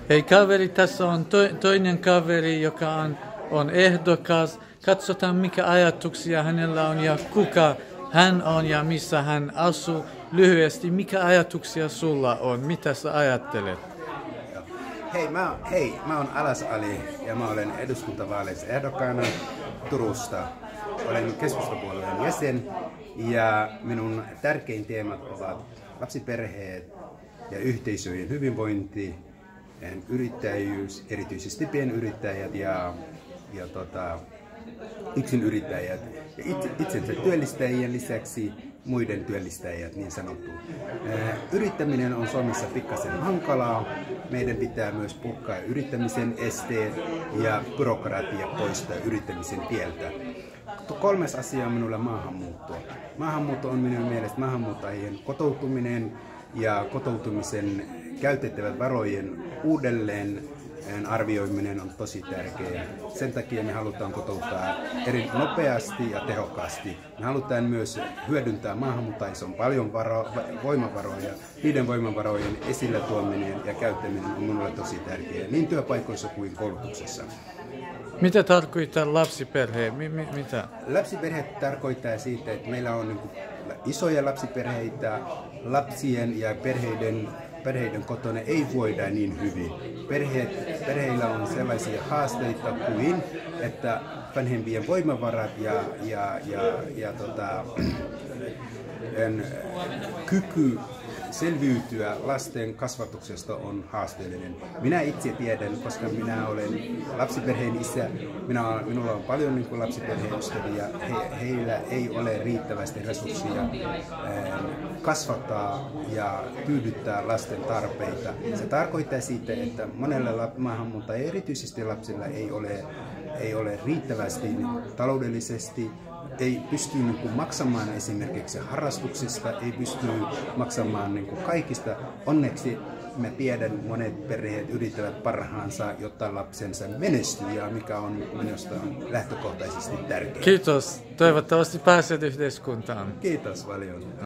Hei kaveri, tässä on toinen kaveri, joka on ehdokas. Katsotaan mikä ajatuksia hänellä on ja kuka hän on ja missä hän asuu. Lyhyesti, mikä ajatuksia sulla on? Mitä sä ajattelet? Hei, mä oon Alas Ali ja mä olen eduskuntavaaleissa ehdokkaana Turusta. Olen keskustapuolueen jäsen ja minun tärkein teemat ovat lapsiperheet ja yhteisöjen hyvinvointi, yrittäjyys, erityisesti pienyrittäjät ja yksinyrittäjät ja itsensä työllistäjien lisäksi muiden työllistäjät niin sanottu. Yrittäminen on Suomessa pikkasen hankalaa. Meidän pitää myös purkaa yrittämisen esteet ja byrokratia poistaa yrittämisen tieltä. Kolmas asia on minulla maahanmuutto. Maahanmuutto on minun mielestä maahanmuuttajien kotoutuminen ja kotoutumisen käytettävät varojen uudelleen arvioiminen on tosi tärkeää. Sen takia me halutaan kotouttaa nopeasti ja tehokkaasti. Me halutaan myös hyödyntää maahanmuuttajissa on paljon voimavaroja. Niiden voimavarojen esillä tuominen ja käyttäminen on minulle tosi tärkeää, niin työpaikoissa kuin koulutuksessa. Mitä tarkoittaa lapsiperhe? Mitä? Lapsiperhe tarkoittaa siitä, että meillä on isoja lapsiperheitä, lapsien ja perheiden kotona ei voida niin hyvin. Perheillä on sellaisia haasteita kuin, että vanhempien voimavarat ja kyky selviytyä lasten kasvatuksesta on haasteellinen. Minä itse tiedän, koska minä olen lapsiperheen isä, minulla on paljon lapsiperheen ystäviä, heillä ei ole riittävästi resursseja kasvattaa ja tyydyttää lasten tarpeita. Se tarkoittaa siitä, että monella maahanmuuttajalla, erityisesti lapsilla, ei ole riittävästi taloudellisesti, ei pysty maksamaan esimerkiksi harrastuksista, ei pysty maksamaan kaikista. Onneksi mä tiedän, monet perheet yrittävät parhaansa, jotta lapsensa menestyy, ja mikä on minusta lähtökohtaisesti tärkeää. Kiitos. Toivottavasti pääset yhteiskuntaan. Kiitos paljon.